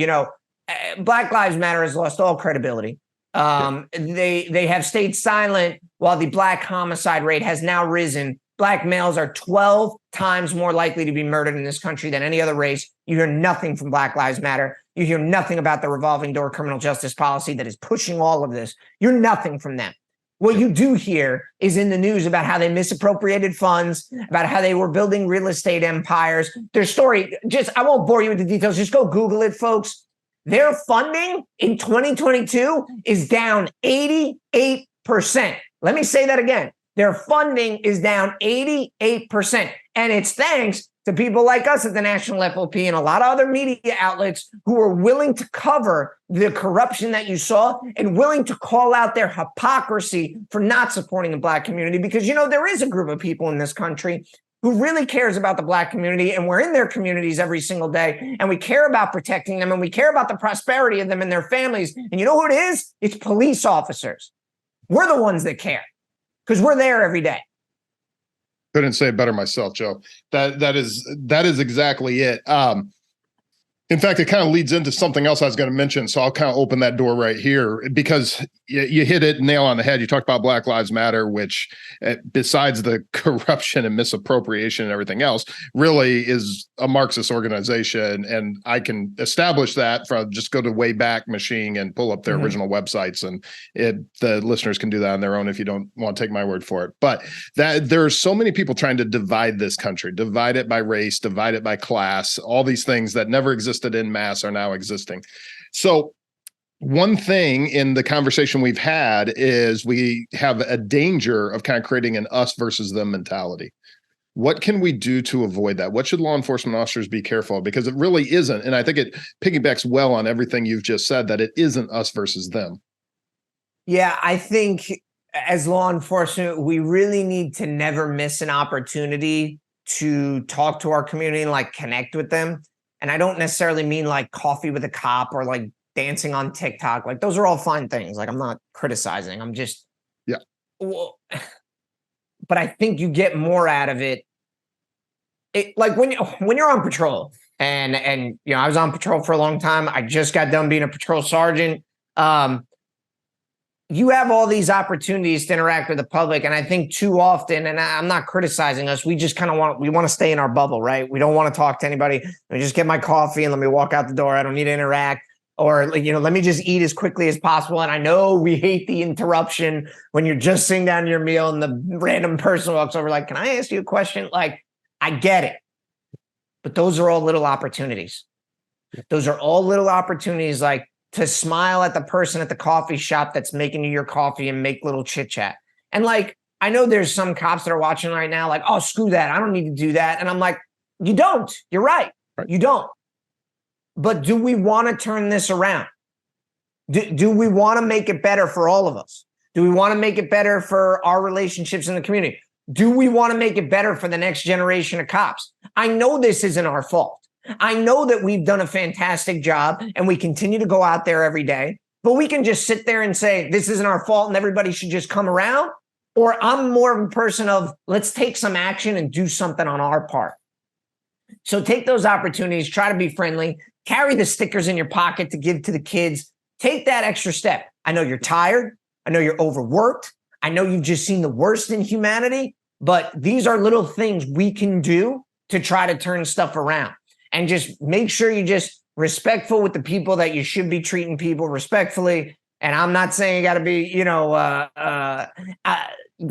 Black Lives Matter has lost all credibility. They have stayed silent while the Black homicide rate has now risen. Black males are 12 times more likely to be murdered in this country than any other race. You hear nothing from Black Lives Matter. You hear nothing about the revolving door criminal justice policy that is pushing all of this. You're nothing from them. What you do hear is in the news about how they misappropriated funds, about how they were building real estate empires. Their story, I won't bore you with the details. Just go Google it, folks. Their funding in 2022 is down 88%. Let me say that again. Their funding is down 88%. And it's thanks to people like us at the National FOP and a lot of other media outlets who are willing to cover the corruption that you saw and willing to call out their hypocrisy for not supporting the Black community. Because, there is a group of people in this country who really cares about the Black community, and we're in their communities every single day, and we care about protecting them, and we care about the prosperity of them and their families. And you know who it is? It's police officers. We're the ones that care because we're there every day. Couldn't say it better myself, Joe. That is exactly it. In fact, it kind of leads into something else I was going to mention. So I'll kind of open that door right here because you hit it nail on the head. You talked about Black Lives Matter, which besides the corruption and misappropriation and everything else, really is a Marxist organization. And I can establish that from just go to Wayback Machine and pull up their original websites. And the listeners can do that on their own if you don't want to take my word for it. But there are so many people trying to divide this country, divide it by race, divide it by class, all these things that never existed in mass are now existing. So one thing in the conversation we've had is we have a danger of kind of creating an us versus them mentality. What can we do to avoid that? What should law enforcement officers be careful of? Because it really isn't. And I think it piggybacks well on everything you've just said, that it isn't us versus them. Yeah, I think as law enforcement, we really need to never miss an opportunity to talk to our community and connect with them. And I don't necessarily mean coffee with a cop or dancing on TikTok. Those are all fine things. I'm not criticizing. I'm just, yeah. Well, but I think you get more out of it. When you're on patrol And I was on patrol for a long time. I just got done being a patrol sergeant. You have all these opportunities to interact with the public. And I think too often, and I'm not criticizing us, we just kind of want to stay in our bubble, right? We don't want to talk to anybody. Let me just get my coffee and let me walk out the door. I don't need to interact. Or, let me just eat as quickly as possible. And I know we hate the interruption when you're just sitting down your meal and the random person walks over like, can I ask you a question? Like, I get it. But those are all little opportunities. Those are all little opportunities, like to smile at the person at the coffee shop that's making you your coffee and make little chit chat. And like, I know there's some cops that are watching right now, like, oh, screw that. I don't need to do that. And I'm like, you don't. You're right. You don't. But do we want to turn this around? Do we want to make it better for all of us? Do we want to make it better for our relationships in the community? Do we want to make it better for the next generation of cops? I know this isn't our fault. I know that we've done a fantastic job and we continue to go out there every day, but we can just sit there and say, this isn't our fault and everybody should just come around. Or I'm more of a person of, let's take some action and do something on our part. So take those opportunities, try to be friendly, carry the stickers in your pocket to give to the kids. Take that extra step. I know you're tired. I know you're overworked. I know you've just seen the worst in humanity, but these are little things we can do to try to turn stuff around. And just make sure you're just respectful with the people that you should be treating people respectfully. And I'm not saying you got to be,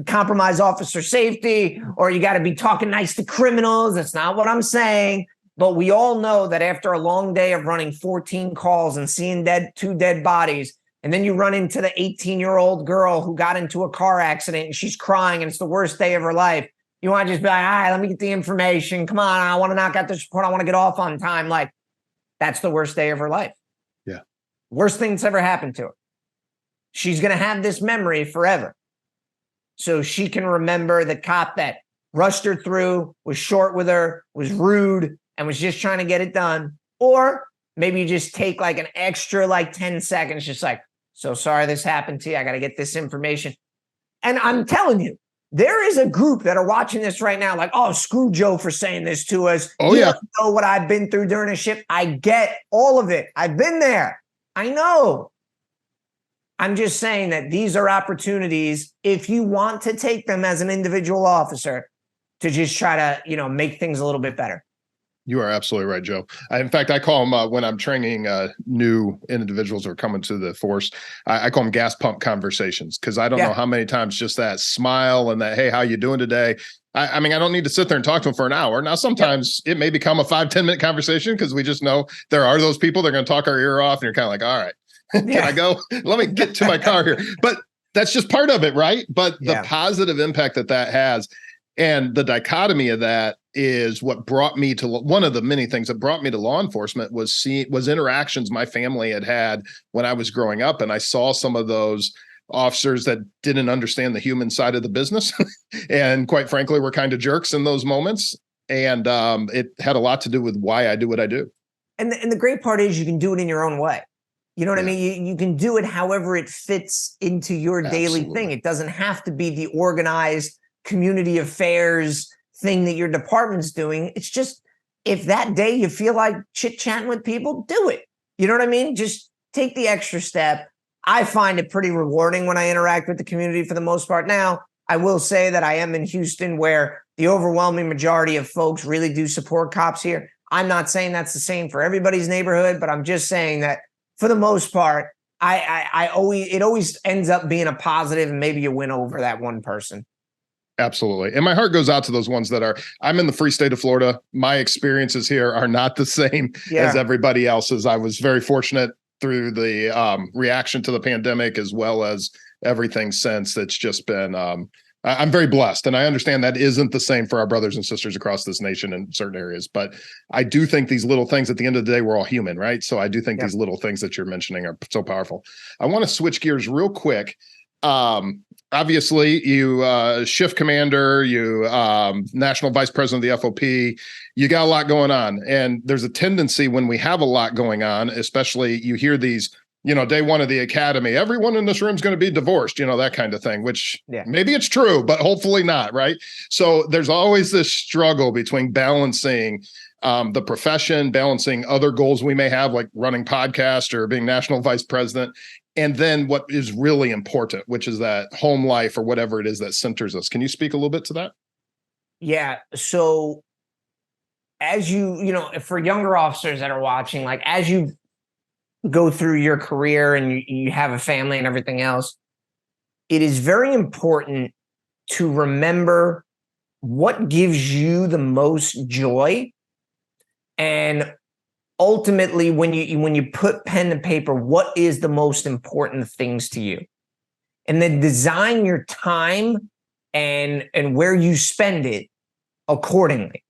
compromise officer safety, or you got to be talking nice to criminals. That's not what I'm saying. But we all know that after a long day of running 14 calls and seeing two dead bodies, and then you run into the 18-year-old girl who got into a car accident and she's crying and it's the worst day of her life. You want to just be like, all right, let me get the information. Come on, I want to knock out this report. I want to get off on time. Like, that's the worst day of her life. Yeah. Worst thing that's ever happened to her. She's going to have this memory forever. So she can remember the cop that rushed her through, was short with her, was rude, and was just trying to get it done. Or maybe you just take like an extra 10 seconds, just like, so sorry this happened to you. I got to get this information. And I'm telling you, there is a group that are watching this right now like, oh, screw Joe for saying this to us. Oh, you yeah. don't know what I've been through during a shift. I get all of it. I've been there. I know. I'm just saying that these are opportunities, if you want to take them as an individual officer, to just try to, make things a little bit better. You are absolutely right, Joe. In fact, I call them when I'm training new individuals who are coming to the force, I call them gas pump conversations, because I don't know how many times just that smile and that, hey, how you doing today? I mean, I don't need to sit there and talk to them for an hour. Now, sometimes it may become a 5-10 minute conversation because we just know there are those people that are going to talk our ear off and you're kind of like, all right, can I go? Let me get to my car here. But that's just part of it, right? But the positive impact that has, and the dichotomy of that is what brought me to one of the many things that brought me to law enforcement was interactions my family had when I was growing up. And I saw some of those officers that didn't understand the human side of the business and quite frankly, were kind of jerks in those moments. And it had a lot to do with why I do what I do. And the great part is you can do it in your own way. You know what I mean? You can do it however it fits into your daily thing. It doesn't have to be the organized community affairs thing that your department's doing. It's just, if that day you feel like chit-chatting with people, do it. You know what I mean? Just take the extra step. I find it pretty rewarding when I interact with the community for the most part. Now, I will say that I am in Houston, where the overwhelming majority of folks really do support cops here. I'm not saying that's the same for everybody's neighborhood, but I'm just saying that for the most part, it always ends up being a positive, and maybe you win over that one person. Absolutely. And my heart goes out to those ones that I'm in the free state of Florida. My experiences here are not the same as everybody else's. I was very fortunate through the reaction to the pandemic, as well as everything since. It's just been, I'm very blessed. And I understand that isn't the same for our brothers and sisters across this nation in certain areas. But I do think these little things, at the end of the day, we're all human, right? So I do think these little things that you're mentioning are so powerful. I want to switch gears real quick. Obviously, you shift commander, you national vice president of the FOP, you got a lot going on. And there's a tendency when we have a lot going on, especially you hear these, day one of the academy, everyone in this room is going to be divorced, that kind of thing, which maybe it's true, but hopefully not, right? So there's always this struggle between balancing the profession, balancing other goals we may have, like running podcast or being national vice president, and then what is really important, which is that home life or whatever it is that centers us. Can you speak a little bit to that? Yeah. So as for younger officers that are watching, like as you go through your career and you have a family and everything else, it is very important to remember what gives you the most joy. And ultimately, when you put pen to paper, what is the most important things to you? And then design your time and where you spend it accordingly.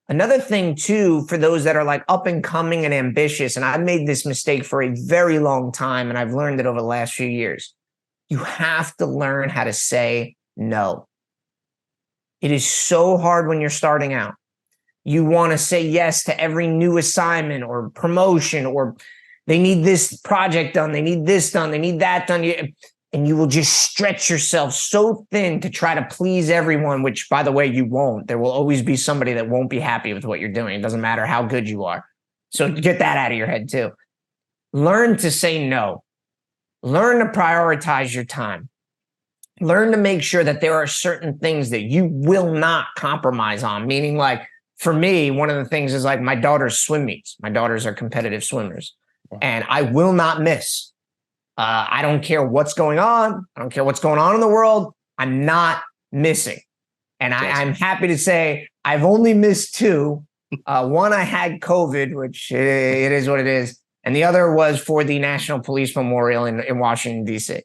Another thing too, for those that are like up and coming and ambitious, and I've made this mistake for a very long time, and I've learned it over the last few years, you have to learn how to say no. It is so hard when you're starting out. You want to say yes to every new assignment or promotion, or they need this project done, they need this done, they need that done. And you will just stretch yourself so thin to try to please everyone, which, by the way, you won't. There will always be somebody that won't be happy with what you're doing. It doesn't matter how good you are. So get that out of your head too. Learn to say no. Learn to prioritize your time. Learn to make sure that there are certain things that you will not compromise on. Meaning, like, for me, one of the things is like my daughter's swim meets. My daughters are competitive swimmers, and I will not miss. I don't care what's going on. I don't care what's going on in the world. I'm not missing. And I'm happy to say I've only missed two. One, I had COVID, which it is what it is. And the other was for the National Police Memorial in Washington, D.C.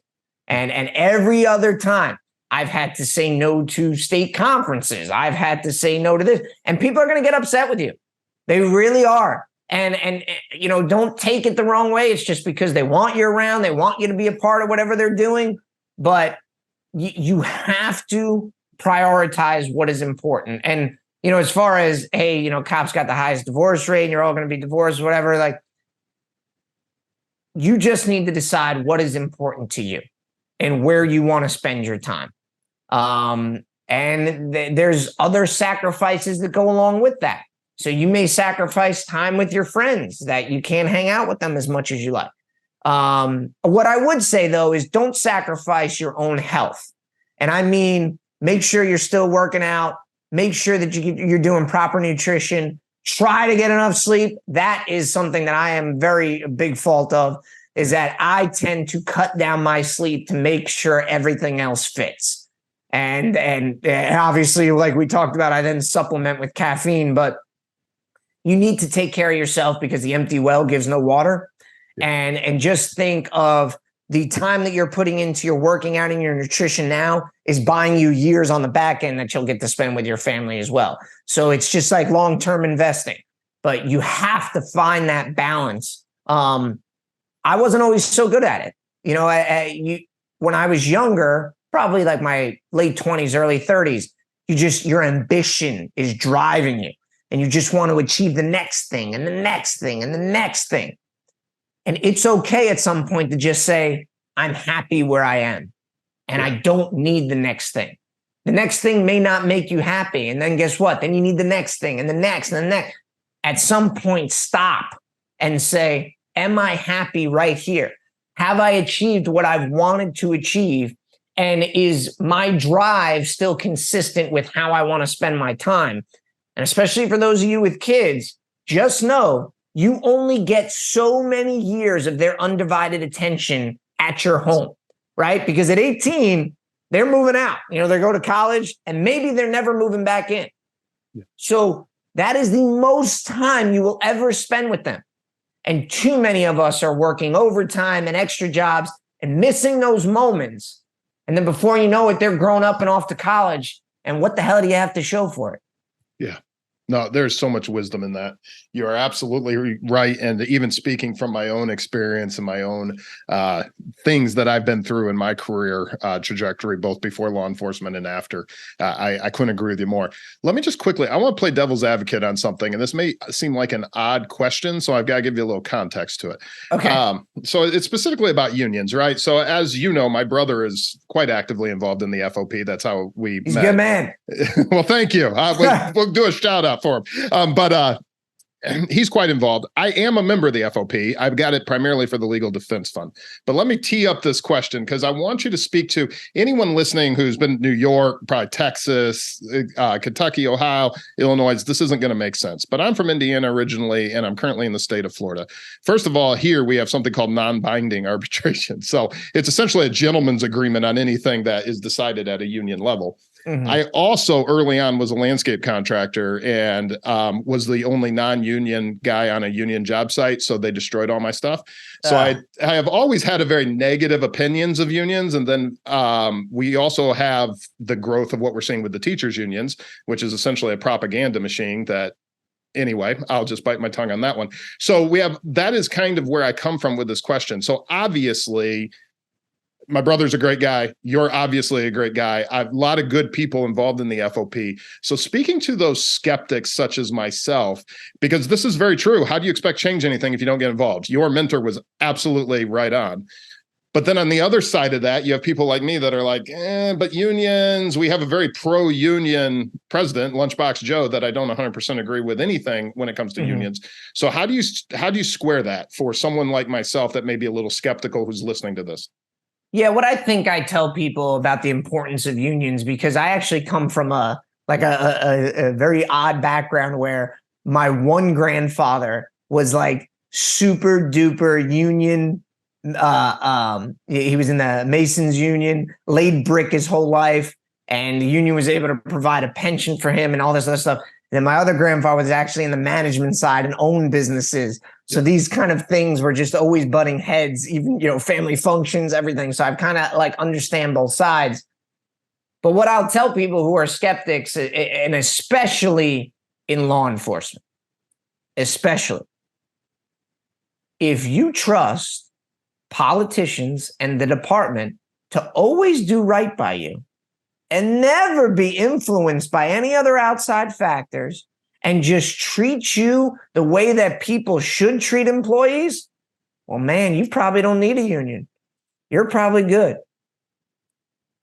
And every other time I've had to say no to state conferences. I've had to say no to this. And people are going to get upset with you. They really are. And don't take it the wrong way. It's just because they want you around. They want you to be a part of whatever they're doing. But you have to prioritize what is important. And, as far as, hey, cops got the highest divorce rate and you're all going to be divorced, whatever, like, you just need to decide what is important to you and where you want to spend your time. And there's other sacrifices that go along with that. So you may sacrifice time with your friends that you can't hang out with them as much as you like. What I would say, though, is don't sacrifice your own health. And I mean, make sure you're still working out. Make sure that you're doing proper nutrition. Try to get enough sleep. That is something that I am very big fault of, is that I tend to cut down my sleep to make sure everything else fits. And obviously, like we talked about, I then supplement with caffeine, but you need to take care of yourself because the empty well gives no water. Yeah. And just think of the time that you're putting into your working out and your nutrition now is buying you years on the back end that you'll get to spend with your family as well. So it's just like long-term investing, but you have to find that balance. I wasn't always so good at it. When I was younger, probably like my late 20s, early 30s, your ambition is driving you. And you just want to achieve the next thing and the next thing and the next thing. And it's okay at some point to just say, I'm happy where I am. And I don't need the next thing. The next thing may not make you happy. And then guess what? Then you need the next thing and the next and the next. At some point, stop and say, am I happy right here? Have I achieved what I've wanted to achieve? And is my drive still consistent with how I want to spend my time? And especially for those of you with kids, just know you only get so many years of their undivided attention at your home, right? Because at 18, they're moving out. They go to college and maybe they're never moving back in. Yeah. So that is the most time you will ever spend with them. And too many of us are working overtime and extra jobs and missing those moments. And then before you know it, they're grown up and off to college. And what the hell do you have to show for it? Yeah. No, there's so much wisdom in that. You are absolutely right. And even speaking from my own experience and my own things that I've been through in my career trajectory, both before law enforcement and after, I couldn't agree with you more. Let me just quickly, I want to play devil's advocate on something, and this may seem like an odd question, so I've got to give you a little context to it. Okay. So it's specifically about unions, right? So as you know, my brother is quite actively involved in the FOP. That's how we He's met. a good man. Well, thank you. We'll do a shout out. not for him. But he's quite involved. I am a member of the FOP. I've got it primarily for the Legal Defense Fund. But let me tee up this question because I want you to speak to anyone listening who's been to New York, probably Texas, Kentucky, Ohio, Illinois. This isn't going to make sense. But I'm from Indiana originally, and I'm currently in the state of Florida. First of all, here we have something called non-binding arbitration. So it's essentially a gentleman's agreement on anything that is decided at a union level. Mm-hmm. I also early on was a landscape contractor and was the only non-union guy on a union job site. So they destroyed all my stuff. So I have always had a very negative opinions of unions. And then we also have the growth of what we're seeing with the teachers unions, which is essentially a propaganda machine that anyway, I'll just bite my tongue on that one. So that is kind of where I come from with this question. So obviously, my brother's a great guy. You're obviously a great guy. I have a lot of good people involved in the FOP. So speaking to those skeptics such as myself, because this is very true. How do you expect change anything if you don't get involved? Your mentor was absolutely right on. But then on the other side of that, you have people like me that are like, but unions, we have a very pro-union president, Lunchbox Joe, that I don't 100% agree with anything when it comes to unions. So how do you square that for someone like myself that may be a little skeptical who's listening to this? Yeah, what I think I tell people about the importance of unions, because I actually come from a very odd background where my one grandfather was like super duper union. He was in the Masons Union, laid brick his whole life, and the union was able to provide a pension for him and all this other stuff. And then my other grandfather was actually in the management side and owned businesses. So these kind of things were just always butting heads, even, family functions, everything. So I've kind of understand both sides. But what I'll tell people who are skeptics, and especially in law enforcement, especially if you trust politicians and the department to always do right by you and never be influenced by any other outside factors and just treat you the way that people should treat employees, well, man, you probably don't need a union. You're probably good.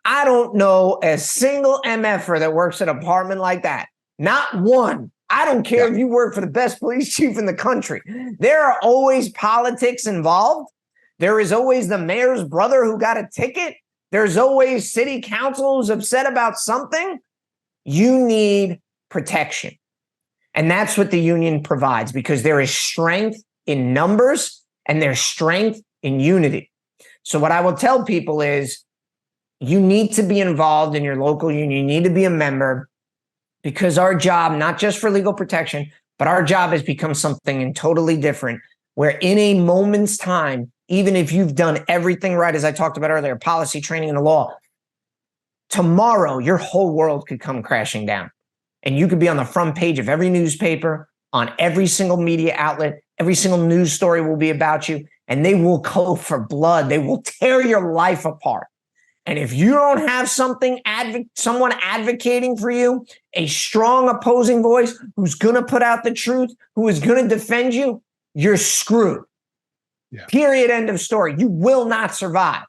I don't know a single MFer that works at a department like that. Not one. I don't care if you work for the best police chief in the country. There are always politics involved. There is always the mayor's brother who got a ticket. There's always city council who's upset about something. You need protection. And that's what the union provides, because there is strength in numbers and there's strength in unity. So what I will tell people is you need to be involved in your local union. You need to be a member, because our job, not just for legal protection, but our job has become something totally different, where in a moment's time, even if you've done everything right, as I talked about earlier, policy, training, and the law, tomorrow your whole world could come crashing down. And you could be on the front page of every newspaper, on every single media outlet. Every single news story will be about you, and they will go for blood. They will tear your life apart. And if you don't have someone advocating for you, a strong opposing voice who's going to put out the truth, who is going to defend you, you're screwed. Yeah. Period. End of story. You will not survive.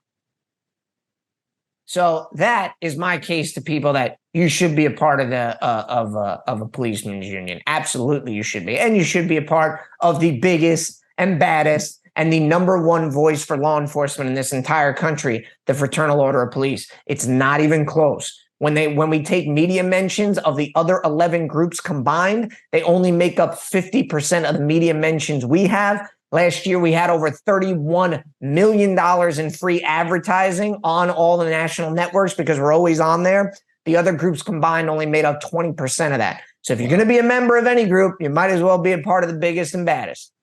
So that is my case to people, that you should be a part of a policeman's union. Absolutely, you should be. And you should be a part of the biggest and baddest and the number one voice for law enforcement in this entire country, the Fraternal Order of Police. It's not even close. When we take media mentions of the other 11 groups combined, they only make up 50% of the media mentions we have. Last year, we had over $31 million in free advertising on all the national networks, because we're always on there. The other groups combined only made up 20% of that. So if you're going to be a member of any group, you might as well be a part of the biggest and baddest.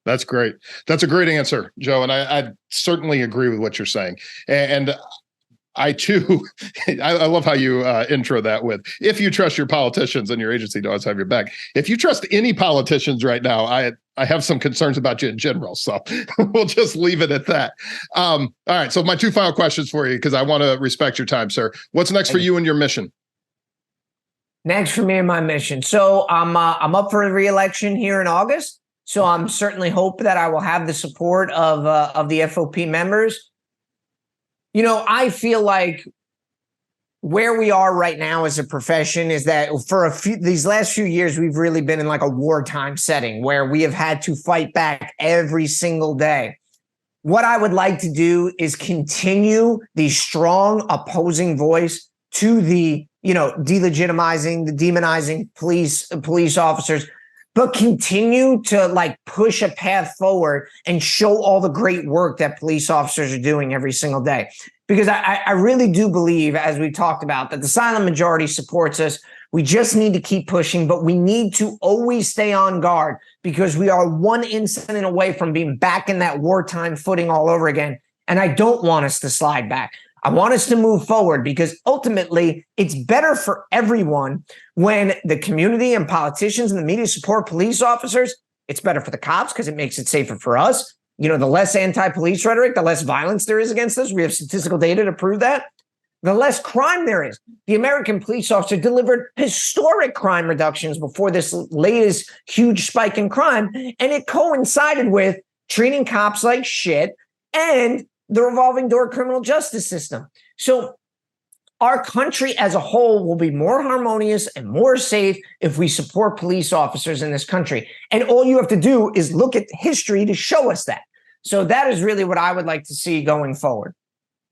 That's great. That's a great answer, Joe. And I certainly agree with what you're saying. And I too, I love how you intro that with, if you trust your politicians and your agency does have your back. If you trust any politicians right now, I have some concerns about you in general. So we'll just leave it at that. All right. So my two final questions for you, because I want to respect your time, sir. What's next for you and your mission? Next for me and my mission. So I'm up for a re-election here in August. So I'm certainly hope that I will have the support of the FOP members. I feel like where we are right now as a profession is that for these last few years, we've really been in like a wartime setting where we have had to fight back every single day. What I would like to do is continue the strong opposing voice to the, delegitimizing, the demonizing police officers, but continue to like push a path forward and show all the great work that police officers are doing every single day. Because I really do believe, as we talked about, that the silent majority supports us. We just need to keep pushing, but we need to always stay on guard because we are one incident away from being back in that wartime footing all over again. And I don't want us to slide back. I want us to move forward because ultimately it's better for everyone when the community and politicians and the media support police officers. It's better for the cops because it makes it safer for us. The less anti-police rhetoric, the less violence there is against us. We have statistical data to prove that. The less crime there is. The American police officer delivered historic crime reductions before this latest huge spike in crime. And it coincided with treating cops like shit and the revolving door criminal justice system. So our country as a whole will be more harmonious and more safe if we support police officers in this country. And all you have to do is look at history to show us that. So that is really what I would like to see going forward.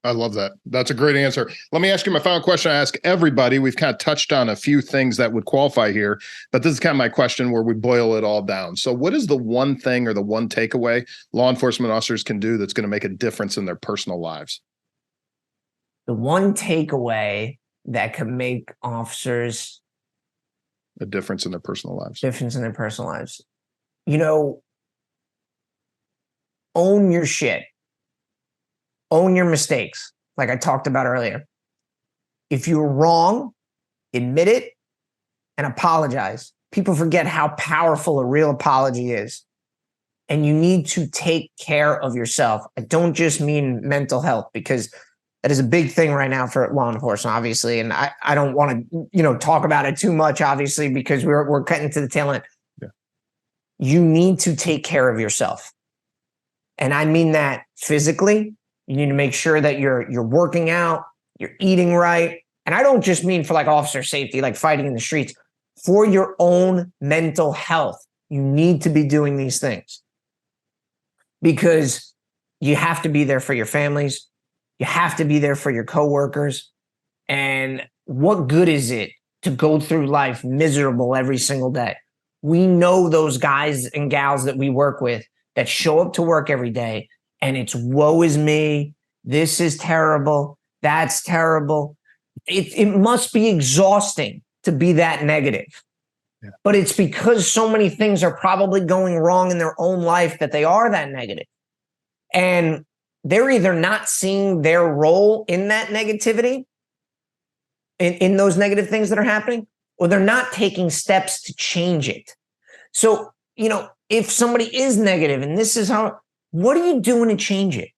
I love that. That's a great answer. Let me ask you my final question. I ask everybody. We've kind of touched on a few things that would qualify here, but this is kind of my question where we boil it all down. So what is the one thing or the one takeaway law enforcement officers can do that's going to make a difference in their personal lives? The one takeaway that could make officers a difference in their personal lives. Own your shit. Own your mistakes, like I talked about earlier. If you're wrong, admit it and apologize. People forget how powerful a real apology is. And you need to take care of yourself. I don't just mean mental health, because that is a big thing right now for law enforcement, obviously. And I don't want to, talk about it too much, obviously, because we're cutting to the tail end. Yeah. You need to take care of yourself. And I mean that physically. You need to make sure that you're working out, you're eating right. And I don't just mean for like officer safety, like fighting in the streets. For your own mental health, you need to be doing these things because you have to be there for your families. You have to be there for your coworkers. And what good is it to go through life miserable every single day? We know those guys and gals that we work with that show up to work every day and it's woe is me. This is terrible. That's terrible. It must be exhausting to be that negative. Yeah. But it's because so many things are probably going wrong in their own life that they are that negative. And they're either not seeing their role in that negativity, in those negative things that are happening, or they're not taking steps to change it. So, if somebody is negative and this is how, what are you doing to change it?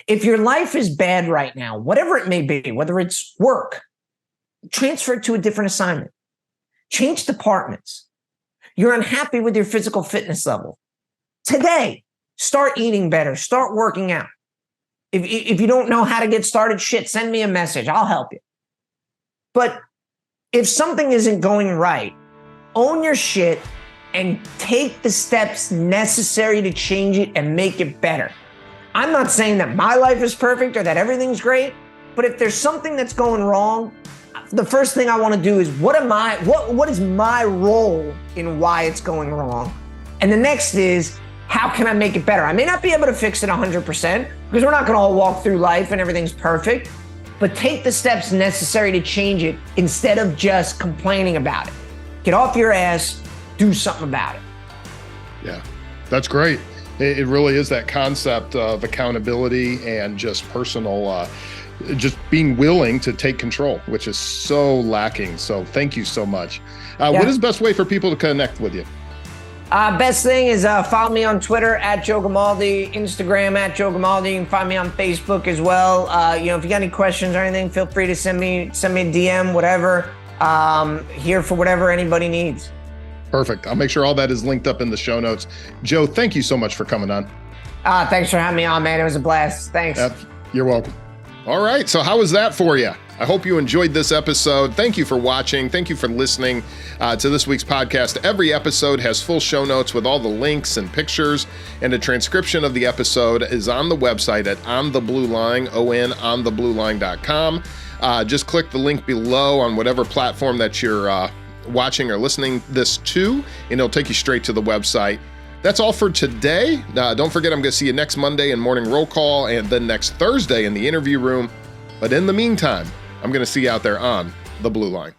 If your life is bad right now, whatever it may be, whether it's work, transfer it to a different assignment. Change departments. You're unhappy with your physical fitness level. Today, start eating better. Start working out. If you don't know how to get started, send me a message. I'll help you. But if something isn't going right, own your shit and take the steps necessary to change it and make it better. I'm not saying that my life is perfect or that everything's great, but if there's something that's going wrong, the first thing I want to do is what is my role in why it's going wrong? And the next is, how can I make it better? I may not be able to fix it 100% because we're not going to all walk through life and everything's perfect, but take the steps necessary to change it instead of just complaining about it. Get off your ass, do something about it. Yeah, that's great. It really is that concept of accountability and just personal, just being willing to take control, which is so lacking. So thank you so much. What is the best way for people to connect with you? Best thing is follow me on Twitter at Joe Gamaldi, Instagram at Joe Gamaldi. You can find me on Facebook as well. If you got any questions or anything, feel free to send me a DM, whatever. Here for whatever anybody needs. Perfect. I'll make sure all that is linked up in the show notes. Joe, thank you so much for coming on. Thanks for having me on, man. It was a blast. Thanks. You're welcome. All right. So how was that for you? I hope you enjoyed this episode. Thank you for watching. Thank you for listening to this week's podcast. Every episode has full show notes with all the links and pictures, and a transcription of the episode is on the website at ontheblueline, ontheblueline.com. Just click the link below on whatever platform that you're watching or listening this to, and it'll take you straight to the website. That's all for today. Don't forget, I'm going to see you next Monday in Morning Roll Call, and then next Thursday in the interview room. But in the meantime, I'm going to see you out there on the Blue Line.